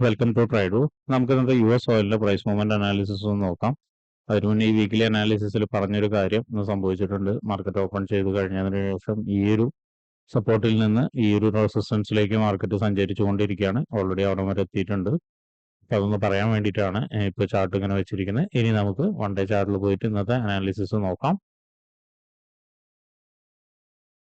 Welcome to ട്രൈഡു. നമുക്ക് ഇന്നത്തെ US ഓയിലിന്റെ price movement analysis ഒന്ന് നോക്കാം. അതിനു മുന്നേ ഈ വീക്കിലി അനാലിസിസിൽ പറഞ്ഞൊരു കാര്യം ഇന്ന് സംഭവിച്ചിട്ടുണ്ട്. മാർക്കറ്റ് ഓപ്പൺ ചെയ്ത് കഴിഞ്ഞതിന് ശേഷം ഈ ഒരു സപ്പോർട്ടിൽ നിന്ന് ഈ ഒരു റെസിസ്റ്റൻസിലേക്ക് മാർക്കറ്റ് സഞ്ചരിച്ചുകൊണ്ടിരിക്കുകയാണ്. ഓൾറെഡി അവിടെ വരെ എത്തിയിട്ടുണ്ട്. അപ്പോൾ അതൊന്ന് പറയാൻ വേണ്ടിയിട്ടാണ് ഇപ്പോൾ ചാർട്ട് ഇങ്ങനെ വെച്ചിരിക്കുന്നത്. ഇനി നമുക്ക് വൺ ഡേ ചാർട്ടിൽ പോയിട്ട് ഇന്നത്തെ അനാലിസിസ് നോക്കാം.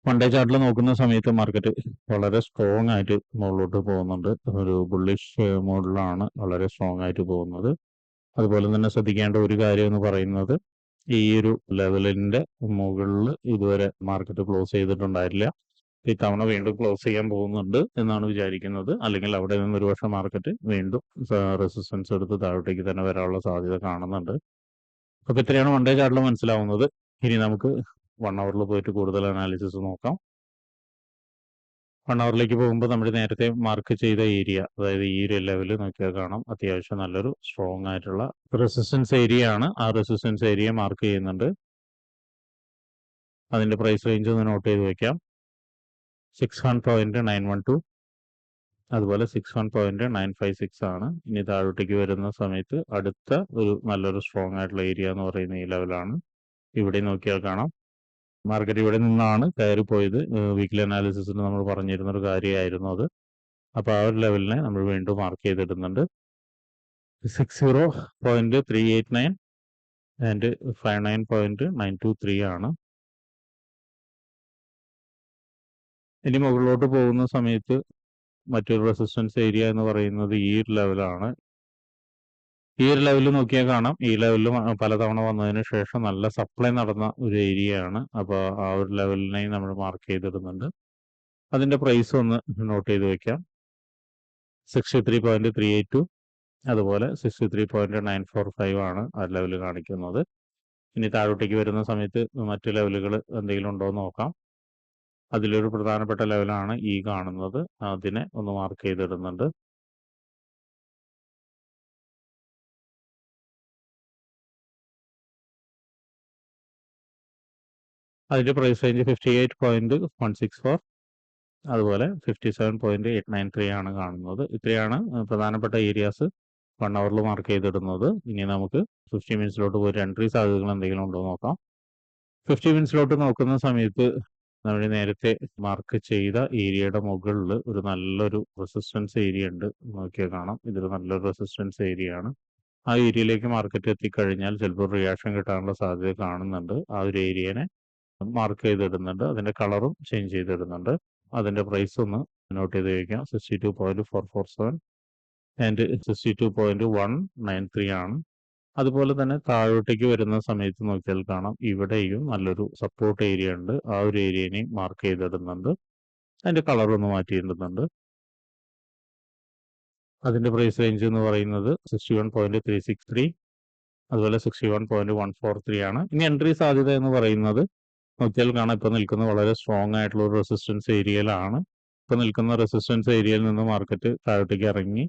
വൺ ഡേ ചാർട്ടിൽ നോക്കുന്ന സമയത്ത് മാർക്കറ്റ് വളരെ സ്ട്രോങ് ആയിട്ട് മുകളിലോട്ട് പോകുന്നുണ്ട്. ഒരു ബുള്ളിഷ് മോഡിലാണ് വളരെ സ്ട്രോങ് ആയിട്ട് പോകുന്നത്. അതുപോലെ തന്നെ ശ്രദ്ധിക്കേണ്ട ഒരു കാര്യം എന്ന് പറയുന്നത് ഈ ഒരു ലെവലിന്റെ മുകളിൽ ഇതുവരെ മാർക്കറ്റ് ക്ലോസ് ചെയ്തിട്ടുണ്ടായിട്ടില്ല. ഇത്തവണ വീണ്ടും ക്ലോസ് ചെയ്യാൻ പോകുന്നുണ്ട് എന്നാണ് വിചാരിക്കുന്നത്. അല്ലെങ്കിൽ അവിടെ നിന്ന് ഒരുപക്ഷെ മാർക്കറ്റ് വീണ്ടും റെസിസ്റ്റൻസ് എടുത്ത് താഴോട്ടേക്ക് തന്നെ വരാനുള്ള സാധ്യത കാണുന്നുണ്ട്. അപ്പോൾ ഇത്രയാണ് വൺ ഡേ ചാർട്ടിൽ മനസ്സിലാവുന്നത്. ഇനി നമുക്ക് 1 അവറിൽ പോയിട്ട് കൂടുതൽ അനാലിസിസ് നോക്കാം. 1 അവറിലേക്ക് പോകുമ്പോൾ നമ്മൾ നേരത്തെ മാർക്ക് ചെയ്ത ഏരിയ, അതായത് ഈ ഒരു ലെവൽ നോക്കിയാൽ കാണാം അത്യാവശ്യം നല്ലൊരു സ്ട്രോങ് ആയിട്ടുള്ള റെസിസ്റ്റൻസ് ഏരിയ ആണ്. ആ റെസിസ്റ്റൻസ് ഏരിയ മാർക്ക് ചെയ്യുന്നുണ്ട്. അതിന്റെ പ്രൈസ് റേഞ്ച് ഒന്ന് നോട്ട് ചെയ്ത് വെക്കാം. 61.912, അതുപോലെ 61.956 ആണ്. ഇനി താഴോട്ടേക്ക് വരുന്ന സമയത്ത് അടുത്ത ഒരു നല്ലൊരു സ്ട്രോങ് ആയിട്ടുള്ള ഏരിയ എന്ന് പറയുന്ന ഈ ലെവലാണ്. ഇവിടെ നോക്കിയാൽ കാണാം മാർക്കറ്റ് ഇവിടെ നിന്നാണ് കയറിപ്പോയത്. വീക്ക്ലി അനാലിസിസിൽ നമ്മൾ പറഞ്ഞിരുന്ന ഒരു കാര്യമായിരുന്നു അത്. അപ്പോൾ ആ ഒരു ലെവലിനെ നമ്മൾ വീണ്ടും മാർക്ക് ചെയ്തിടുന്നുണ്ട്. 60.389 ആൻഡ് 59.923 ആണ്. ഇനി മുകളിലോട്ട് പോകുന്ന സമയത്ത് മറ്റൊരു റെസിസ്റ്റൻസ് ഏരിയ എന്ന് പറയുന്നത് ഈ ഒരു ലെവലാണ്. ഈ ഒരു ലെവലിൽ നോക്കിയാൽ കാണാം ഈ ലെവലിൽ പലതവണ വന്നതിന് ശേഷം നല്ല സപ്ലൈ നടന്ന ഒരു ഏരിയയാണ്. അപ്പോൾ ആ ഒരു ലെവലിനെയും നമ്മൾ മാർക്ക് ചെയ്തിടുന്നുണ്ട്. അതിന്റെ പ്രൈസ് ഒന്ന് നോട്ട് ചെയ്ത് വെക്കാം. 63.382, അതുപോലെ 63.945 ആണ് ആ ലെവൽ കാണിക്കുന്നത്. ഇനി താഴോട്ടേക്ക് വരുന്ന സമയത്ത് മറ്റു ലെവലുകൾ എന്തെങ്കിലും ഉണ്ടോ എന്ന് നോക്കാം. അതിലൊരു പ്രധാനപ്പെട്ട ലെവലാണ് ഈ കാണുന്നത്. അതിനെ ഒന്ന് മാർക്ക് ചെയ്തിടുന്നുണ്ട്. അതിന്റെ പ്രൈസ് റേഞ്ച് 58.164, അതുപോലെ 57.893 ആണ് കാണുന്നത്. ഇത്രയാണ് പ്രധാനപ്പെട്ട ഏരിയാസ് 1 അവറിൽ മാർക്ക് ചെയ്തിടുന്നത്. ഇനി നമുക്ക് 50 മിനിറ്റ്സിലോട്ട് പോയി എൻട്രി സാധ്യതകൾ എന്തെങ്കിലും ഉണ്ടോ നോക്കാം. 50 മിനിറ്റ്സിലോട്ട് നോക്കുന്ന സമയത്ത് നമ്മൾ നേരത്തെ മാർക്ക് ചെയ്ത ഏരിയയുടെ മുകളിൽ ഒരു നല്ലൊരു റെസിസ്റ്റൻസ് ഏരിയ ഉണ്ട്. നോക്കിയാൽ കാണാം ഇതൊരു നല്ലൊരു റെസിസ്റ്റൻസ് ഏരിയ ആണ്. ആ ഏരിയയിലേക്ക് മാർക്കറ്റ് എത്തിക്കഴിഞ്ഞാൽ ചിലപ്പോൾ റിയാക്ഷൻ കിട്ടാനുള്ള സാധ്യത കാണുന്നുണ്ട്. ആ ഒരു ഏരിയനെ മാർക്ക് ചെയ്തിടുന്നുണ്ട്. അതിന്റെ കളറും ചേഞ്ച് ചെയ്തിടുന്നുണ്ട്. അതിന്റെ പ്രൈസ് ഒന്ന് നോട്ട് ചെയ്ത് വയ്ക്കാം. 62.447 ആൻഡ് 62.193 ആണ്. അതുപോലെ തന്നെ താഴോട്ടേക്ക് വരുന്ന സമയത്ത് നോക്കിയാൽ കാണാം ഇവിടെയും നല്ലൊരു സപ്പോർട്ട് ഏരിയ ഉണ്ട്. ആ ഒരു ഏരിയനെയും മാർക്ക് ചെയ്തിടുന്നുണ്ട്. അതിന്റെ കളർ ഒന്ന് മാറ്റിയിടുന്നുണ്ട്. അതിന്റെ പ്രൈസ് റേഞ്ച് എന്ന് പറയുന്നത് 61.363, അതുപോലെ 61.143 ആണ്. ഇനി എൻട്രി സാധ്യത എന്ന് പറയുന്നത് നോക്കിയാൽ കാണാം ഇപ്പൊ നിൽക്കുന്ന വളരെ സ്ട്രോങ് ആയിട്ടുള്ള ഒരു റെസിസ്റ്റൻസ് ഏരിയയിലാണ്. ഇപ്പൊ നിൽക്കുന്ന റെസിസ്റ്റൻസ് ഏരിയയിൽ നിന്ന് മാർക്കറ്റ് താഴോട്ടേക്ക് ഇറങ്ങി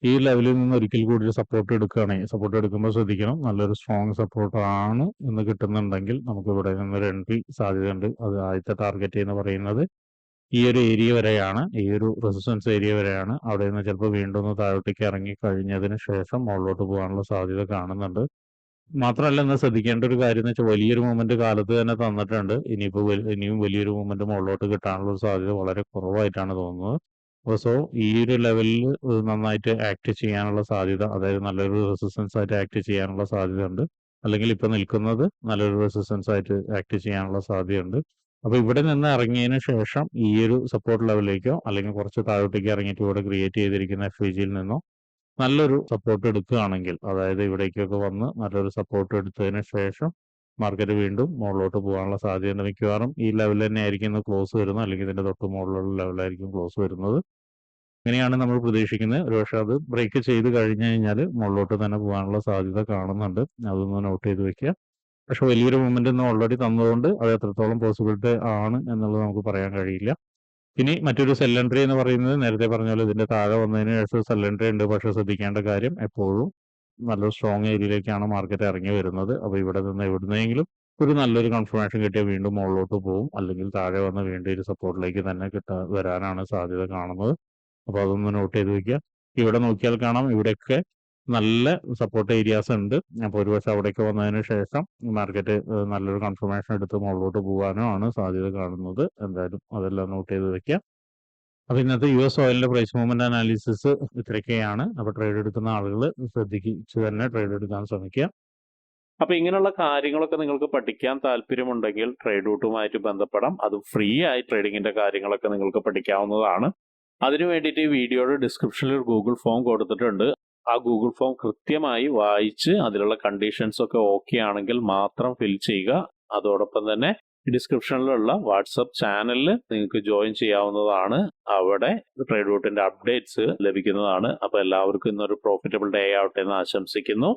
ഈ ലെവലിൽ നിന്ന് ഒരിക്കൽ കൂടി സപ്പോർട്ട് എടുക്കുകയാണെങ്കിൽ, സപ്പോർട്ട് എടുക്കുമ്പോൾ ശ്രദ്ധിക്കണം നല്ലൊരു സ്ട്രോങ് സപ്പോർട്ട് ആണ് എന്ന് കിട്ടുന്നുണ്ടെങ്കിൽ നമുക്ക് ഇവിടെ നിന്നൊരു എൻട്രി സാധ്യതയുണ്ട്. അത് ആദ്യത്തെ ടാർഗറ്റ് എന്ന് പറയുന്നത് ഈ ഒരു ഏരിയ വരെയാണ്, ഈ ഒരു റെസിസ്റ്റൻസ് ഏരിയ വരെയാണ്. അവിടെ നിന്ന് ചിലപ്പോൾ വീണ്ടും ഒന്ന് താഴോട്ടേക്ക് ഇറങ്ങി കഴിഞ്ഞതിന് ശേഷം മുകളിലോട്ട് പോകാനുള്ള സാധ്യത കാണുന്നുണ്ട്. മാത്രമല്ല ഇന്ന് ശ്രദ്ധിക്കേണ്ട ഒരു കാര്യം എന്ന് വെച്ചാൽ വലിയൊരു മൂവ്മെന്റ് കാലത്ത് തന്നെ തന്നിട്ടുണ്ട്. ഇനിയും വലിയൊരു മൂവ്മെന്റ് മുകളിലോട്ട് കിട്ടാനുള്ള ഒരു സാധ്യത വളരെ കുറവായിട്ടാണ് തോന്നുന്നത്. അപ്പോൾ സോ ഈ ഒരു ലെവലിൽ നന്നായിട്ട് ആക്ട് ചെയ്യാനുള്ള സാധ്യത, അതായത് നല്ലൊരു റെസിസ്റ്റൻസ് ആയിട്ട് ആക്ട് ചെയ്യാനുള്ള സാധ്യതയുണ്ട്. അല്ലെങ്കിൽ ഇപ്പൊ നിൽക്കുന്നത് നല്ലൊരു റെസിസ്റ്റൻസ് ആയിട്ട് ആക്ട് ചെയ്യാനുള്ള സാധ്യതയുണ്ട്. അപ്പൊ ഇവിടെ നിന്ന് ഇറങ്ങിയതിന് ശേഷം ഈ ഒരു സപ്പോർട്ട് ലെവലിലേക്കോ അല്ലെങ്കിൽ കുറച്ച് താഴോട്ടേക്ക് ഇറങ്ങിയിട്ട് ഇവിടെ ക്രിയേറ്റ് ചെയ്തിരിക്കുന്ന FVGയിൽ നിന്നോ നല്ലൊരു സപ്പോർട്ട് എടുക്കുകയാണെങ്കിൽ, അതായത് ഇവിടേക്കൊക്കെ വന്ന് നല്ലൊരു സപ്പോർട്ട് എടുത്തതിന് ശേഷം മാർക്കറ്റ് വീണ്ടും മുകളിലോട്ട് പോകാനുള്ള സാധ്യത മിക്കവാറും ഈ ലെവൽ തന്നെ ആയിരിക്കും ഇന്ന് ക്ലോസ് വരുന്നത്, അല്ലെങ്കിൽ ഇതിന്റെ തൊട്ട് മുകളിലുള്ള ലെവലായിരിക്കും ക്ലോസ് വരുന്നത്. ഇങ്ങനെയാണ് നമ്മൾ പ്രതീക്ഷിക്കുന്നത്. ഒരുപക്ഷെ അത് ബ്രേക്ക് ചെയ്ത് കഴിഞ്ഞു കഴിഞ്ഞാൽ മുകളിലോട്ട് തന്നെ പോകാനുള്ള സാധ്യത കാണുന്നുണ്ട്. അതൊന്ന് നോട്ട് ചെയ്ത് വെക്കുക. പക്ഷെ വലിയൊരു മൂവ്മെന്റ് ഇന്ന് ഓൾറെഡി തന്നതുകൊണ്ട് അത് എത്രത്തോളം പോസിബിലിറ്റി ആണ് എന്നുള്ളത് നമുക്ക് പറയാൻ കഴിയില്ല. ഇനി മറ്റൊരു സെൽ എൻട്രി എന്ന് പറയുന്നത് നേരത്തെ പറഞ്ഞ പോലെ ഇതിന്റെ താഴെ വന്നതിന് ശേഷം സെൽ എൻട്രി ഉണ്ട്. പക്ഷെ ശ്രദ്ധിക്കേണ്ട കാര്യം എപ്പോഴും നല്ലൊരു സ്ട്രോങ് ഏരിയയിലേക്കാണ് മാർക്കറ്റ് ഇറങ്ങി വരുന്നത്. അപ്പോൾ ഇവിടെ നിന്ന് എവിടുന്നെങ്കിലും ഒരു നല്ലൊരു കൺഫർമേഷൻ കിട്ടിയാൽ വീണ്ടും മുകളിലോട്ട് പോകും, അല്ലെങ്കിൽ താഴെ വന്ന് വീണ്ടും ഒരു സപ്പോർട്ടിലേക്ക് തന്നെ വരാനാണ് സാധ്യത കാണുന്നത്. അപ്പോൾ അതൊന്ന് നോട്ട് ചെയ്ത് വെക്കുക. ഇവിടെ നോക്കിയാൽ കാണാം ഇവിടെയൊക്കെ നല്ല സപ്പോർട്ട് ഏരിയാസ് ഉണ്ട്. അപ്പോൾ ഒരുപക്ഷെ അവിടേക്ക് വന്നതിന് ശേഷം മാർക്കറ്റ് നല്ലൊരു കൺഫർമേഷൻ എടുത്ത് മുകളിലോട്ട് പോകാനോ ആണ് സാധ്യത കാണുന്നത്. എന്തായാലും അതെല്ലാം നോട്ട് ചെയ്ത് വെക്കാം. അപ്പോൾ ഇന്നത്തെ US ഓയിലിന്റെ പ്രൈസ് മൂവ്മെന്റ് അനാലിസിസ് ഇത്രയൊക്കെയാണ്. അപ്പോൾ ട്രേഡ് എടുക്കുന്ന ആളുകൾ ശ്രദ്ധിച്ച് തന്നെ ട്രേഡ് എടുക്കാൻ ശ്രമിക്കുക. അപ്പോൾ ഇങ്ങനെയുള്ള കാര്യങ്ങളൊക്കെ നിങ്ങൾക്ക് പഠിക്കാൻ താല്പര്യമുണ്ടെങ്കിൽ ട്രേഡ് റൂട്ടുമായിട്ട് ബന്ധപ്പെടാം. അത് ഫ്രീ ആയി ട്രേഡിങ്ങിന്റെ കാര്യങ്ങളൊക്കെ നിങ്ങൾക്ക് പഠിക്കാവുന്നതാണ്. അതിനു വേണ്ടിയിട്ട് ഈ വീഡിയോയുടെ ഡിസ്ക്രിപ്ഷനിൽ ഒരു ഗൂഗിൾ ഫോം കൊടുത്തിട്ടുണ്ട്. ആ ഗൂഗിൾ ഫോം കൃത്യമായി വായിച്ച് അതിലുള്ള കണ്ടീഷൻസ് ഒക്കെ ഓക്കെ ആണെങ്കിൽ മാത്രം ഫിൽ ചെയ്യുക. അതോടൊപ്പം തന്നെ ഡിസ്ക്രിപ്ഷനിലുള്ള വാട്സപ്പ് ചാനലിൽ നിങ്ങൾക്ക് ജോയിൻ ചെയ്യാവുന്നതാണ്. അവിടെ ട്രേഡ് റൂട്ടിന്റെ അപ്ഡേറ്റ്സ് ലഭിക്കുന്നതാണ്. അപ്പോൾ എല്ലാവർക്കും ഇന്നൊരു പ്രോഫിറ്റബിൾ ഡേ ആവട്ടെ എന്ന് ആശംസിക്കുന്നു.